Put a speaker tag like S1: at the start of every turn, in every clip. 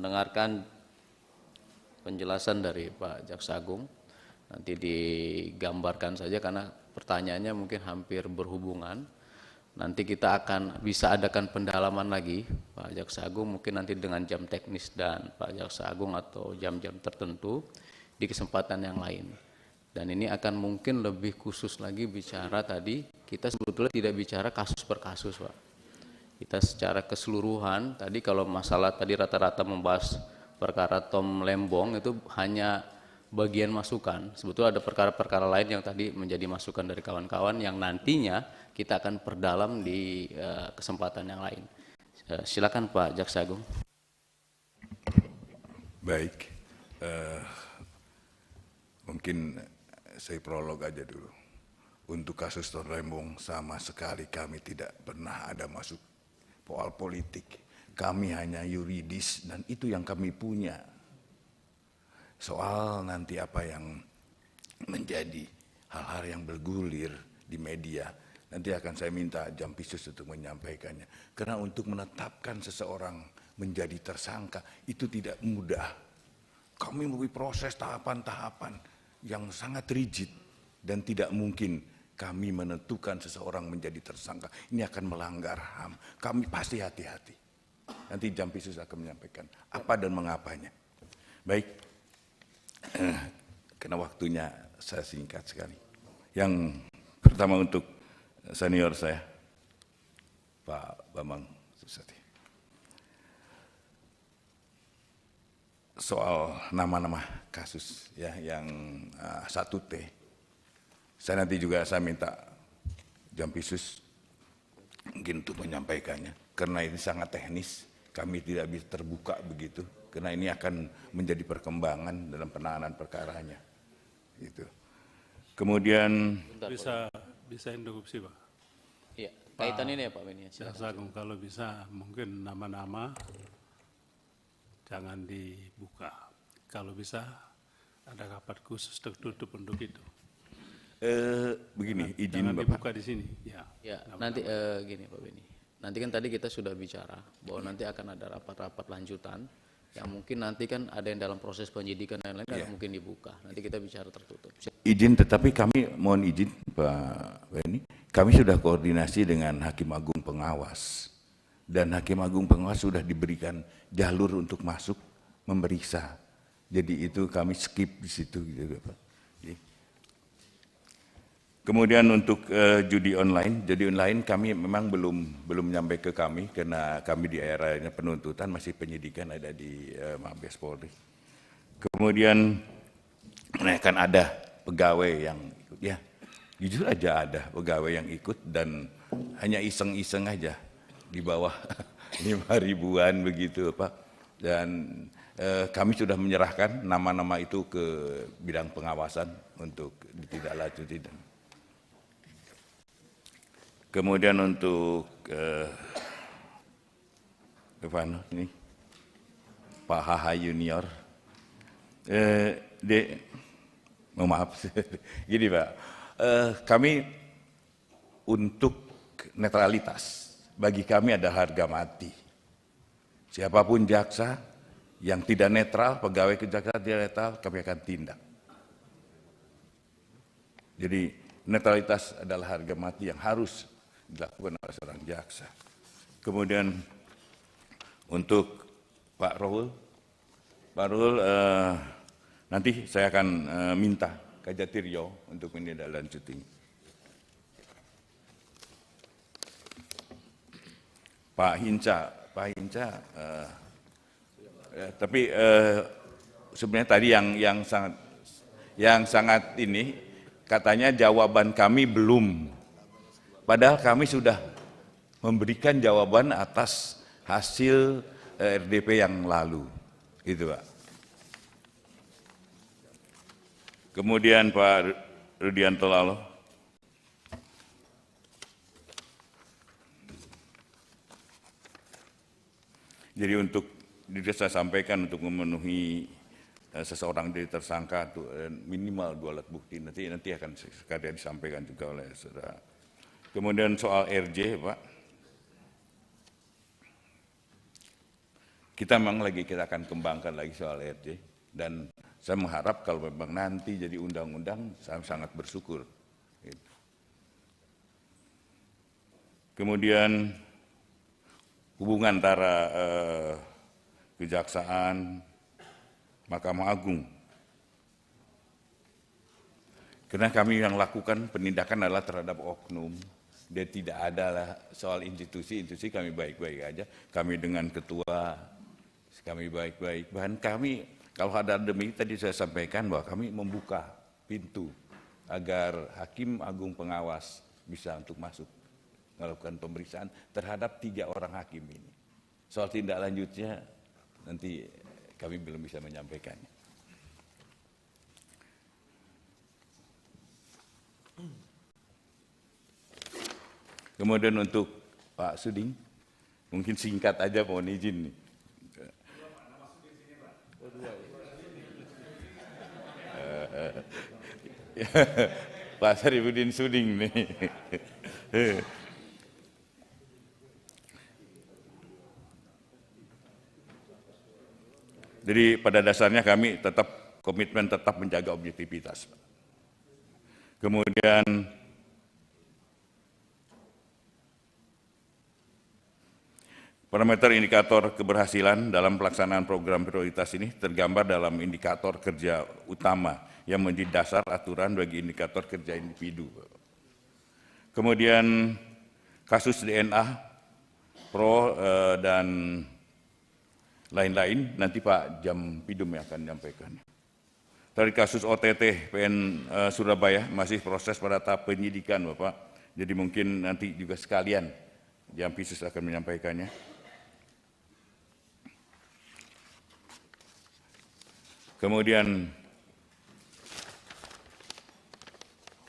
S1: mendengarkan penjelasan dari Pak Jaksa Agung. Nanti digambarkan saja karena pertanyaannya mungkin hampir berhubungan. Nanti kita akan bisa adakan pendalaman lagi Pak Jaksa Agung, mungkin nanti dengan jam teknis dan Pak Jaksa Agung atau jam-jam tertentu di kesempatan yang lain. Dan ini akan mungkin lebih khusus lagi bicara tadi, kita sebetulnya tidak bicara kasus per kasus Pak. Kita secara keseluruhan, tadi kalau masalah tadi rata-rata membahas perkara Tom Lembong itu hanya bagian masukan. Sebetulnya ada perkara-perkara lain yang tadi menjadi masukan dari kawan-kawan yang nantinya kita akan perdalam di kesempatan yang lain. Silakan Pak Jaksa Agung.
S2: Baik, mungkin saya prolog aja dulu. Untuk kasus Tom Lembong sama sekali kami tidak pernah ada masuk soal politik. Kami hanya yuridis dan itu yang kami punya. Soal nanti apa yang menjadi hal-hal yang bergulir di media, nanti akan saya minta Jampisus untuk menyampaikannya. Karena untuk menetapkan seseorang menjadi tersangka itu tidak mudah. Kami melalui proses tahapan-tahapan yang sangat rigid dan tidak mungkin kami menentukan seseorang menjadi tersangka. Ini akan melanggar HAM. Kami pasti hati-hati. Nanti Jampisus akan menyampaikan apa dan mengapanya. Baik. Karena waktunya saya singkat sekali. Yang pertama untuk senior saya, Pak Bambang Susatyo. Soal nama-nama kasus ya yang 1T, saya nanti juga saya minta Jampisus mungkin untuk menyampaikannya. Karena ini sangat teknis, kami tidak bisa terbuka begitu. Karena ini akan menjadi perkembangan dalam penanganan perkaranya. Gitu. Kemudian
S3: bisa interupsi Pak.
S1: Iya, kaitan ini ya Pak Beni.
S3: Jaksa Agung kalau bisa mungkin nama-nama jangan dibuka. Kalau bisa ada rapat khusus tertutup untuk itu.
S2: begini, izin
S3: Jangan
S2: Bapak.
S3: dibuka di sini. Ya,
S1: nanti gini Pak Beni. Nanti kan tadi kita sudah bicara bahwa nanti akan ada rapat-rapat lanjutan yang mungkin nanti kan ada yang dalam proses penyidikan dan lain-lain kan mungkin dibuka. Nanti kita bicara tertutup.
S2: Izin, tetapi kami mohon izin Pak Beni, kami sudah koordinasi dengan Hakim Agung Pengawas. Dan Hakim Agung Pengawas sudah diberikan jalur untuk masuk memeriksa. Jadi itu kami skip di situ gitu Pak. Kemudian untuk judi online kami memang belum nyampe ke kami karena kami di eranya penuntutan masih penyidikan ada di Mabes Polri. Kemudian kan ada pegawai yang ikut ya, jujur aja ada pegawai yang ikut dan hanya iseng-iseng aja di bawah 5 ribuan begitu Pak. Dan kami sudah menyerahkan nama-nama itu ke bidang pengawasan untuk ditindaklanjuti. Kemudian untuk ini Pak HH Junior, maaf, gini Pak, kami untuk netralitas, bagi kami ada harga mati. Siapapun jaksa yang tidak netral, pegawai kejaksaan tidak netral, kami akan tindak. Jadi netralitas adalah harga mati yang harus dilakukan oleh seorang jaksa. Kemudian untuk Pak Rohul, nanti saya akan minta Kajatirio untuk menindaklanjuti. Pak Hinca, tapi sebenarnya tadi yang sangat ini katanya jawaban kami belum. Padahal kami sudah memberikan jawaban atas hasil RDP yang lalu. Gitu Pak. Kemudian Pak Rudianto Lalo. Jadi untuk saya sampaikan untuk memenuhi seseorang jadi tersangka minimal 2 alat bukti. Nanti akan sekalian disampaikan juga oleh saudara. Kemudian soal RJ Pak, kita akan kembangkan lagi soal RJ, dan saya mengharap kalau memang nanti jadi undang-undang, saya sangat bersyukur. Kemudian hubungan antara Kejaksaan, Mahkamah Agung. Karena kami yang lakukan penindakan adalah terhadap oknum. Dia tidak ada soal institusi kami baik-baik aja. Kami dengan ketua, kami baik-baik. Bahkan kami, kalau ada demi tadi saya sampaikan bahwa kami membuka pintu agar Hakim Agung pengawas bisa untuk masuk melakukan pemeriksaan terhadap 3 orang hakim ini. Soal tindak lanjutnya nanti kami belum bisa menyampaikannya. Kemudian untuk Pak Suding, mungkin singkat aja mohon izin nih. Pak Sarifudin Suding nih. Jadi pada dasarnya kami tetap komitmen tetap menjaga objektivitas. Kemudian parameter indikator keberhasilan dalam pelaksanaan program prioritas ini tergambar dalam indikator kerja utama yang menjadi dasar aturan bagi indikator kerja individu. Kemudian kasus DNA, Pro dan lain-lain, nanti Pak Jampidum yang akan menyampaikan. Dari kasus OTT PN Surabaya masih proses pada tahap penyidikan Bapak, jadi mungkin nanti juga sekalian Jampisus akan menyampaikannya. Kemudian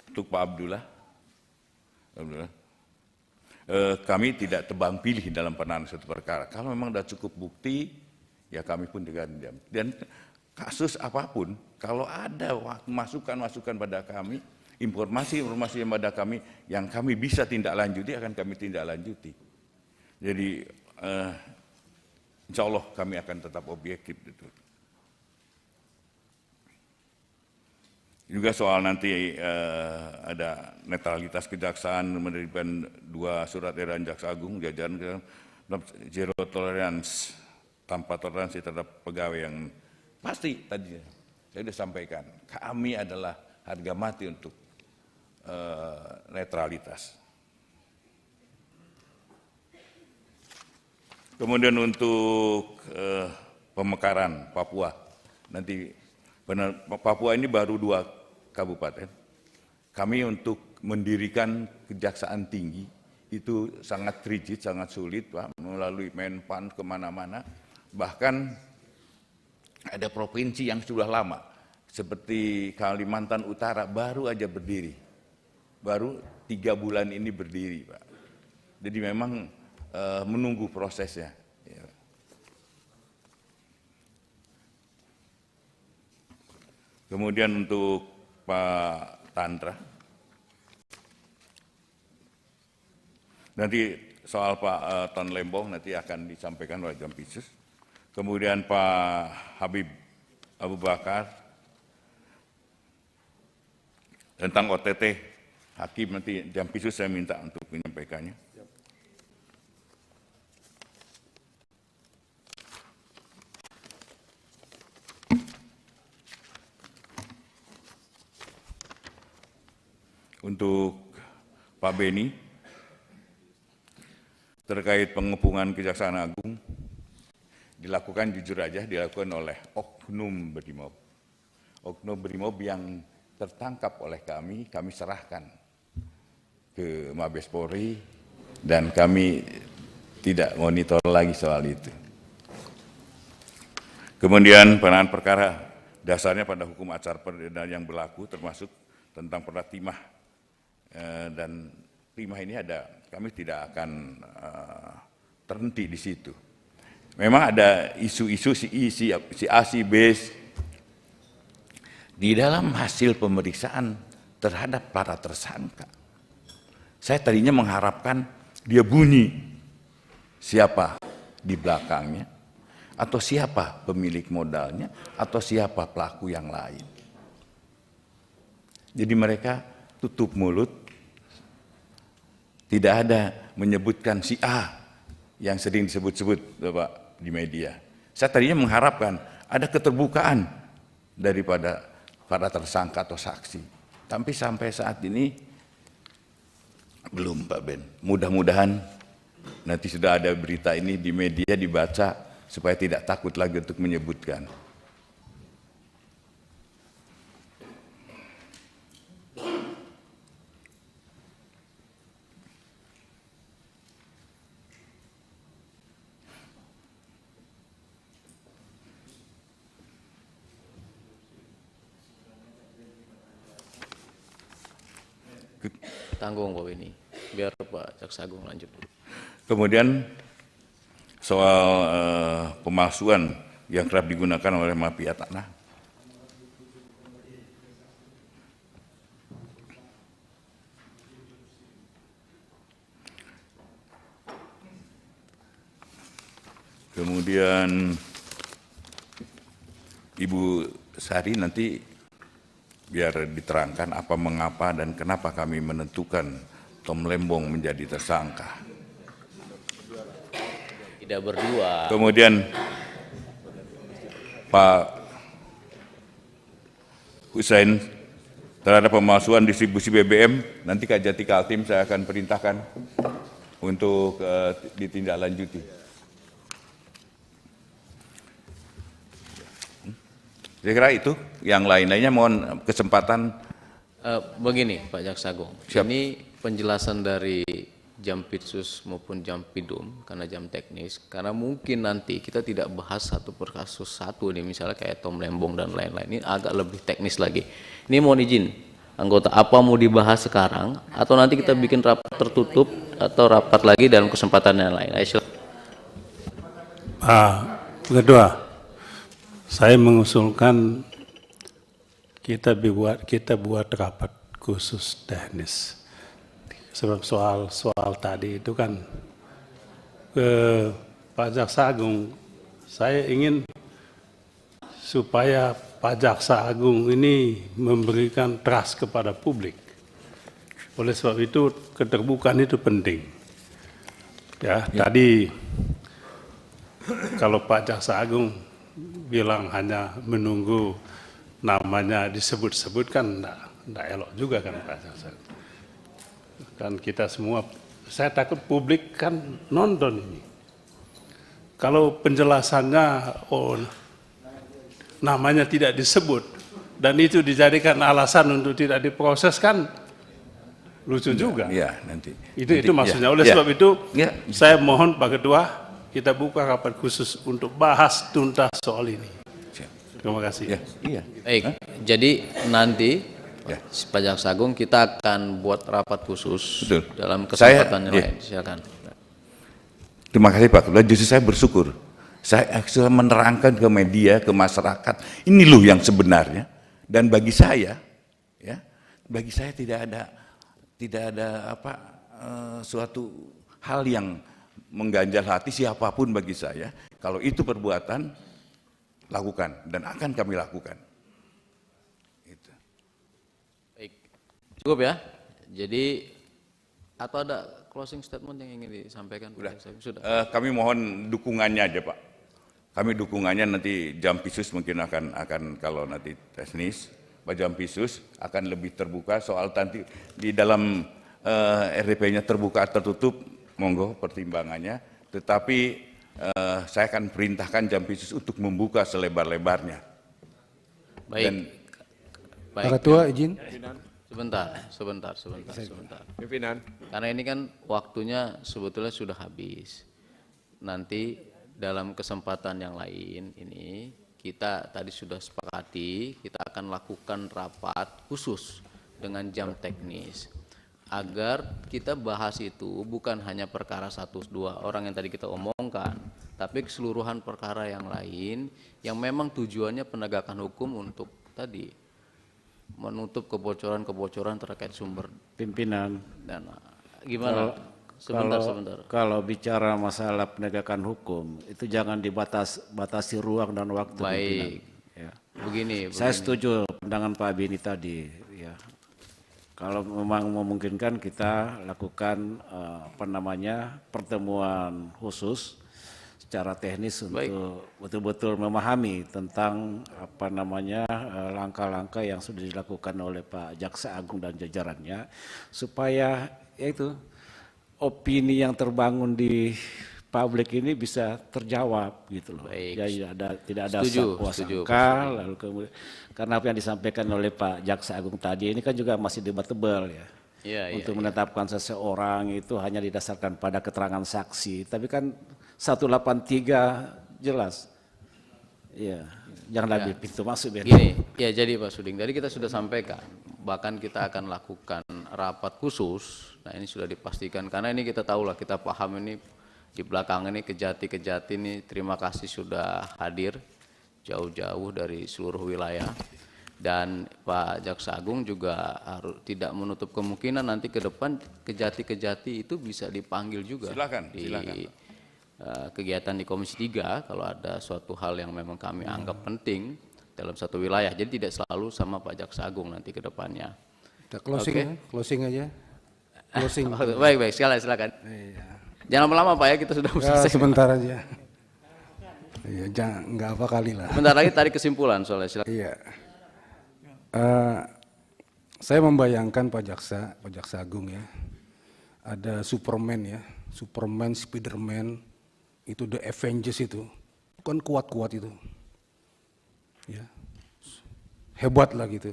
S2: untuk Pak Abdullah, kami tidak tebang pilih dalam penanganan satu perkara. Kalau memang sudah cukup bukti, ya kami pun tidak diam. Dan kasus apapun, kalau ada masukan-masukan pada kami, informasi-informasi yang pada kami, yang kami bisa tindak lanjuti, akan kami tindak lanjuti. Jadi, insya Allah kami akan tetap objektif. Juga soal nanti ada netralitas kejaksaan menerbitkan 2 surat edaran Jaksa Agung, jajaran zero tolerance, tanpa toleransi terhadap pegawai yang pasti tadi saya sudah sampaikan. Kami adalah harga mati untuk netralitas. Kemudian untuk pemekaran Papua, nanti Papua ini baru 2 kabupaten. Kami untuk mendirikan kejaksaan tinggi itu sangat rigid, sangat sulit Pak, melalui Menpan kemana-mana. Bahkan ada provinsi yang sudah lama, seperti Kalimantan Utara baru aja berdiri. Baru 3 bulan ini berdiri Pak. Jadi memang menunggu prosesnya. Kemudian untuk Pak Tantra, nanti soal Pak Ton Lembong nanti akan disampaikan oleh Jampisus. Kemudian Pak Habib Abu Bakar tentang OTT Hakim, nanti Jampisus saya minta untuk menyampaikannya. Untuk Pak Beni, terkait pengepungan Kejaksaan Agung, dilakukan jujur aja, dilakukan oleh oknum Brimob. Oknum Brimob yang tertangkap oleh kami serahkan ke Mabes Polri, dan kami tidak monitor lagi soal itu. Kemudian penanganan perkara dasarnya pada hukum acara perdana yang berlaku, termasuk tentang perda timah, dan timah ini ada, kami tidak akan terhenti di situ. Memang ada isu-isu si A, si B. Di dalam hasil pemeriksaan terhadap para tersangka, saya tadinya mengharapkan dia bunyi siapa di belakangnya, atau siapa pemilik modalnya, atau siapa pelaku yang lain. Jadi mereka tutup mulut, tidak ada menyebutkan si A yang sering disebut-sebut Bapak di media. Saya tadinya mengharapkan ada keterbukaan daripada para tersangka atau saksi. Tapi sampai saat ini belum Pak Ben. Mudah-mudahan nanti sudah ada berita ini di media dibaca supaya tidak takut lagi untuk menyebutkan.
S1: Tanggung kok ini, biar Pak Jaksa Agung lanjut dulu.
S2: Kemudian soal pemalsuan yang kerap digunakan oleh mafia tanah. Kemudian Ibu Sari nanti biar diterangkan apa, mengapa, dan kenapa kami menentukan Tom Lembong menjadi tersangka.
S1: Tidak berdua.
S2: Kemudian Pak Hussein terhadap pemalsuan distribusi BBM, nanti Kajati Kaltim saya akan perintahkan untuk ditindaklanjuti. Saya kira itu, yang lain-lainnya mohon kesempatan.
S1: Begini Pak Jaksa Agung,
S2: Siap.
S1: ini penjelasan dari Jampitsus maupun Jampidum karena jam teknis, karena mungkin nanti kita tidak bahas satu per kasus satu nih, misalnya kayak Tom Lembong dan lain-lain, ini agak lebih teknis lagi. Ini mohon izin, anggota, apa mau dibahas sekarang atau nanti kita bikin rapat tertutup atau rapat lagi dalam kesempatan yang lain? Ayo,
S3: Kedua, saya mengusulkan kita buat rapat khusus teknis. Sebab soal tadi itu kan Pak Jaksa Agung, saya ingin supaya Pak Jaksa Agung ini memberikan trust kepada publik. Oleh sebab itu keterbukaan itu penting. Ya, tadi kalau Pak Jaksa Agung bilang hanya menunggu namanya disebut-sebut kan enggak elok juga kan Pak Jaksa. Kan kita semua, saya takut publik kan nonton ini. Kalau penjelasannya namanya tidak disebut dan itu dijadikan alasan untuk tidak diproses kan lucu juga.
S2: Iya, nanti.
S3: Itu maksudnya. Oleh sebab itu saya mohon Pak Ketua, kita buka rapat khusus untuk bahas tuntas soal ini. Terima kasih.
S2: Iya.
S1: baik, jadi nanti Pak Jaksa Agung kita akan buat rapat khusus.
S2: Betul.
S1: Dalam kesempatan yang lain. Silakan.
S2: Terima kasih Pak Ketua, justru saya bersyukur. Saya sudah menerangkan ke media, ke masyarakat, ini loh yang sebenarnya. Dan bagi saya, ya, bagi saya tidak ada suatu hal yang mengganjal hati siapapun bagi saya. Kalau itu perbuatan, lakukan dan akan kami lakukan. Itu.
S1: Baik, cukup ya. Jadi atau ada closing statement yang ingin disampaikan?
S2: Sudah. Kami mohon dukungannya aja Pak. Kami dukungannya nanti Jampitsus mungkin akan kalau nanti teknis, Pak Jampitsus akan lebih terbuka soal nanti di dalam RDP-nya terbuka tertutup, monggo pertimbangannya. Tetapi saya akan perintahkan Jampitsus untuk membuka selebar-lebarnya.
S1: Baik.
S2: Dan,
S4: Pak Ketua izin.
S1: Sebentar.
S5: Pimpinan.
S1: Karena ini kan waktunya sebetulnya sudah habis. Nanti dalam kesempatan yang lain ini kita tadi sudah sepakati kita akan lakukan rapat khusus dengan jam teknis agar kita bahas itu bukan hanya perkara 1-2 orang yang tadi kita omongkan, tapi keseluruhan perkara yang lain yang memang tujuannya penegakan hukum untuk tadi menutup kebocoran-kebocoran terkait sumber
S6: pimpinan.
S1: dan gimana Sebentar.
S5: Kalau bicara masalah penegakan hukum, itu jangan batasi ruang dan waktu.
S1: Baik.
S5: Ya.
S1: Begini.
S5: Saya setuju pandangan Pak Bini tadi. Ya. Kalau memang memungkinkan kita lakukan pertemuan khusus secara teknis untuk betul-betul memahami tentang langkah-langkah yang sudah dilakukan oleh Pak Jaksa Agung dan jajarannya, supaya yaitu opini yang terbangun di publik ini bisa terjawab gitu loh.
S1: Baik.
S5: Ya, tidak ada
S1: Setuju.
S5: sangka, lalu kemudian karena apa yang disampaikan oleh Pak Jaksa Agung tadi ini kan juga masih debatable ya. Untuk menetapkan seseorang itu hanya didasarkan pada keterangan saksi, tapi kan 183 jelas. Ya, jangan lagi pintu masuk.
S1: Gini, ya jadi Pak Suding, tadi kita sudah sampaikan, bahkan kita akan lakukan rapat khusus. Nah ini sudah dipastikan, karena ini kita tahu lah, kita paham ini di belakang ini kejati-kejati ini, terima kasih sudah hadir jauh-jauh dari seluruh wilayah. Dan Pak Jaksa Agung juga harus tidak menutup kemungkinan nanti ke depan kejati-kejati itu bisa dipanggil juga.
S2: Silakan.
S1: Kegiatan di Komisi 3 kalau ada suatu hal yang memang kami anggap penting dalam satu wilayah. Jadi tidak selalu sama Pak Jaksa Agung nanti ke depannya.
S4: Kita closing aja. Closing.
S1: Baik, silakan.
S4: Iya.
S1: Jangan lama-lama Pak ya, kita sudah selesai.
S4: Sebentar aja. Iya, nggak apa kali lah.
S1: Bentar lagi tarik kesimpulan soalnya, silakan.
S4: Iya. Saya membayangkan Pak Jaksa Agung ya, ada Superman ya, Superman, Spiderman, itu The Avengers itu, kan kuat-kuat itu, ya, hebat lah gitu.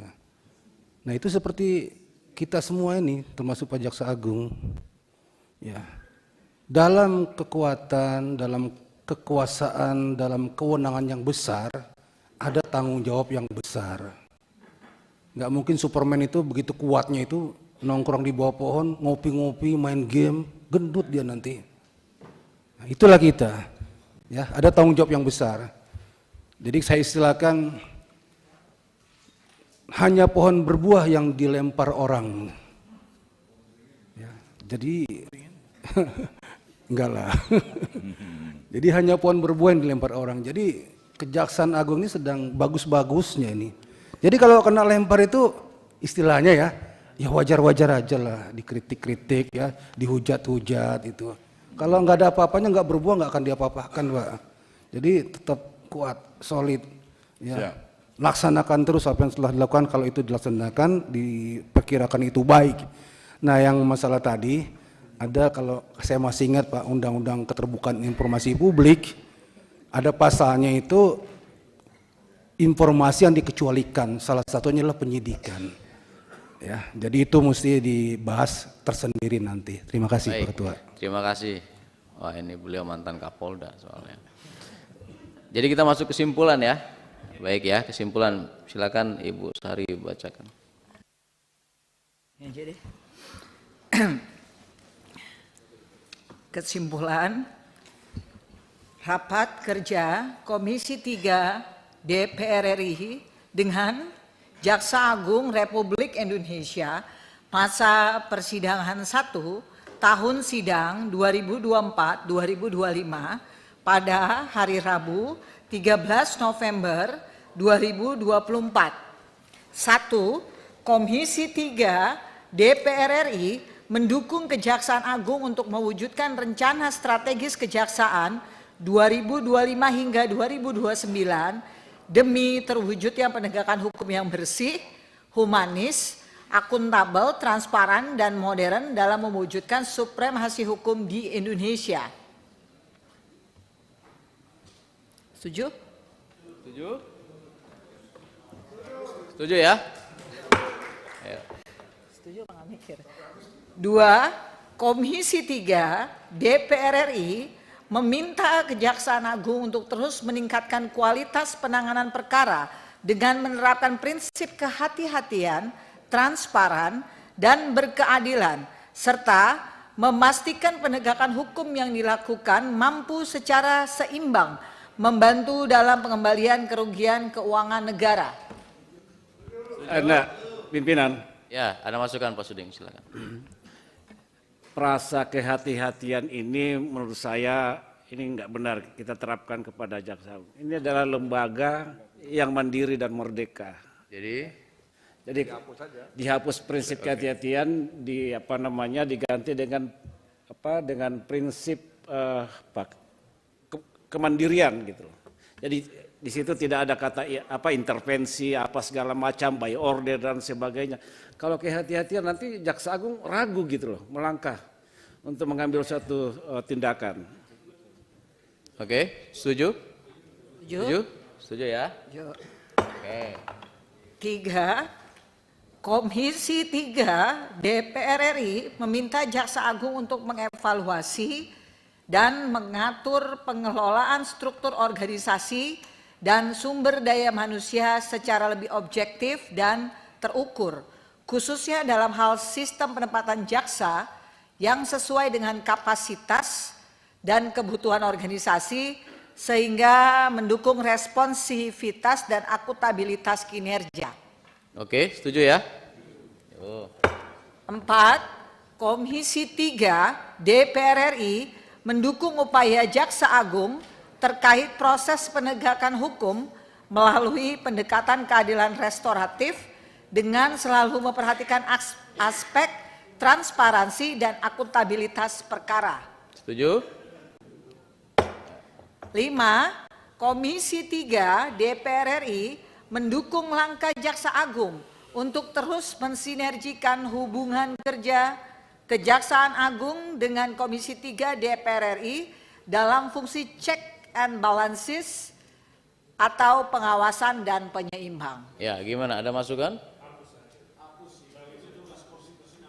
S4: Nah itu seperti kita semua ini, termasuk Pak Jaksa Agung, ya, dalam kekuatan, dalam kekuasaan, dalam kewenangan yang besar, ada tanggung jawab yang besar. Nggak mungkin Superman itu begitu kuatnya itu nongkrong di bawah pohon, ngopi-ngopi, main game, gendut dia nanti. Nah, itulah kita, ya, ada tanggung jawab yang besar. Jadi saya istilahkan hanya pohon berbuah yang dilempar orang. Ya, jadi enggak lah. Jadi hanya pohon berbuah yang dilempar orang. Jadi Kejaksaan Agung ini sedang bagus-bagusnya ini. Jadi kalau kena lempar itu istilahnya ya wajar-wajar aja lah, dikritik-kritik ya, dihujat-hujat itu. Kalau nggak ada apa-apanya, nggak berbuah, nggak akan diapa-apakan Pak. Jadi tetap kuat, solid, ya. Laksanakan terus apa yang telah dilakukan, kalau itu dilaksanakan, diperkirakan itu baik. Nah yang masalah tadi, ada kalau saya masih ingat Pak, Undang-Undang Keterbukaan Informasi Publik, ada pasalnya itu, informasi yang dikecualikan, salah satunya adalah penyidikan. Ya, jadi itu mesti dibahas tersendiri nanti. Terima kasih Pak Ketua.
S1: Terima kasih. Wah ini beliau mantan Kapolda soalnya. Jadi kita masuk kesimpulan ya. Baik ya, kesimpulan. Silakan Ibu Sari bacakan.
S6: Ya, jadi kesimpulan rapat kerja Komisi 3 DPR RI dengan Jaksa Agung Republik Indonesia masa persidangan 1 tahun sidang 2024-2025 pada hari Rabu 13 November 2024. 1. Komisi 3 DPR RI mendukung Kejaksaan Agung untuk mewujudkan rencana strategis kejaksaan 2025 hingga 2029 demi terwujudnya penegakan hukum yang bersih, humanis, akuntabel, transparan, dan modern dalam mewujudkan supremasi hukum di Indonesia. Setuju?
S1: Setuju? Setuju ya?
S6: Setuju apa nggak mikir? 2. Komisi 3 DPR RI meminta Kejaksaan Agung untuk terus meningkatkan kualitas penanganan perkara dengan menerapkan prinsip kehati-hatian, transparan, dan berkeadilan, serta memastikan penegakan hukum yang dilakukan mampu secara seimbang membantu dalam pengembalian kerugian keuangan negara.
S5: Ada pimpinan.
S1: Ya, ada masukan Pak Suding, silakan.
S5: rasa kehati-hatian ini menurut saya ini nggak benar kita terapkan kepada jaksa agung. Ini adalah lembaga yang mandiri dan merdeka. Jadi dihapus prinsip kehati-hatian, diganti dengan prinsip kemandirian gitu loh. Jadi di situ tidak ada kata intervensi segala macam, by order dan sebagainya. Kalau kehati-hatian nanti jaksa agung ragu gitu loh, melangkah untuk mengambil suatu tindakan.
S1: Oke, setuju?
S6: Setuju?
S1: Setuju ya?
S6: Setuju.
S1: Oke.
S6: 3. Komisi 3 DPR RI meminta Jaksa Agung untuk mengevaluasi dan mengatur pengelolaan struktur organisasi dan sumber daya manusia secara lebih objektif dan terukur, khususnya dalam hal sistem penempatan jaksa yang sesuai dengan kapasitas dan kebutuhan organisasi sehingga mendukung responsivitas dan akuntabilitas kinerja.
S1: Oke, setuju ya?
S6: 4. Komisi 3 DPR RI mendukung upaya Jaksa Agung terkait proses penegakan hukum melalui pendekatan keadilan restoratif dengan selalu memperhatikan aspek transparansi dan akuntabilitas perkara.
S1: Setuju?
S6: 5. Komisi 3 DPR RI mendukung langkah Jaksa Agung untuk terus mensinergikan hubungan kerja Kejaksaan Agung dengan Komisi 3 DPR RI dalam fungsi check and balances atau pengawasan dan penyeimbang.
S1: Ya, gimana? Ada masukan?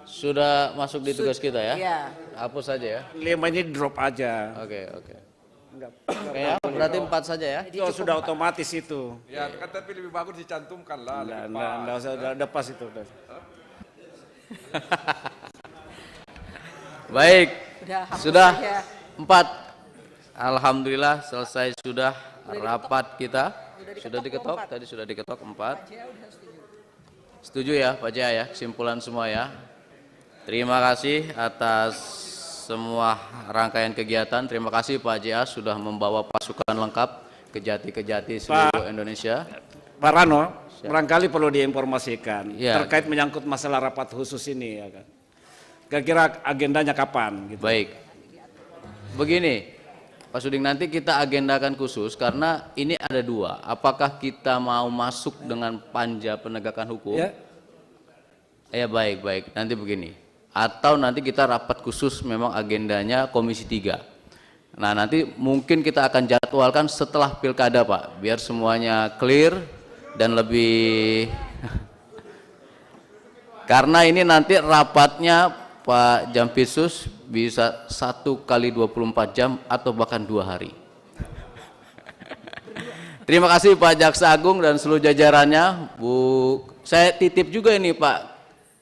S1: Sudah masuk di tugas kita ya?
S6: Iya.
S1: Hapus saja ya?
S5: 5 ini drop aja.
S1: Oke. Ya, berarti 4 saja ya?
S5: Itu sudah otomatis itu.
S7: Ya, kan tapi lebih bagus dicantumkan lah.
S5: Nggak usah, udah pas itu.
S1: Baik,
S6: Hapus
S1: sudah
S6: saja.
S1: 4. Alhamdulillah selesai sudah rapat kita. Sudah diketok, tadi sudah diketok 4. Setuju ya Pak Jaya ya, kesimpulan semua ya. Terima kasih atas semua rangkaian kegiatan. Terima kasih Pak JA sudah membawa pasukan lengkap kejati-kejati seluruh Indonesia.
S5: Pak Rano, barangkali perlu diinformasikan
S1: Ya.
S5: terkait menyangkut masalah rapat khusus ini ya kan. Kira-kira agendanya kapan gitu.
S1: Baik. Begini, Pak Suding, nanti kita agendakan khusus karena ini ada 2. Apakah kita mau masuk dengan panja penegakan hukum? Ya baik. Nanti begini. Atau nanti kita rapat khusus memang agendanya Komisi 3. Nah nanti mungkin kita akan jadwalkan setelah pilkada Pak, biar semuanya clear dan lebih karena ini nanti rapatnya Pak Jampisus bisa 1 kali 24 jam atau bahkan 2 hari. Terima kasih Pak Jaksa Agung dan seluruh jajarannya. Saya titip juga ini Pak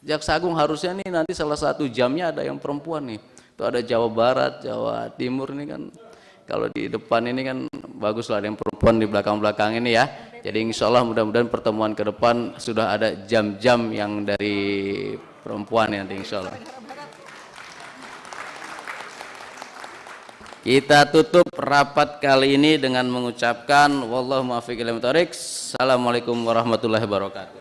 S1: Jaksa Agung, harusnya nih nanti salah satu jamnya ada yang perempuan nih. Itu ada Jawa Barat, Jawa Timur nih kan. Kalau di depan ini kan bagus lah ada yang perempuan di belakang-belakang ini ya. Jadi insya Allah mudah-mudahan pertemuan ke depan sudah ada jam-jam yang dari perempuan nanti insya Allah. Kita tutup rapat kali ini dengan mengucapkan wallahu muwaffiq ila aqwamit thoriq. Assalamualaikum warahmatullahi wabarakatuh.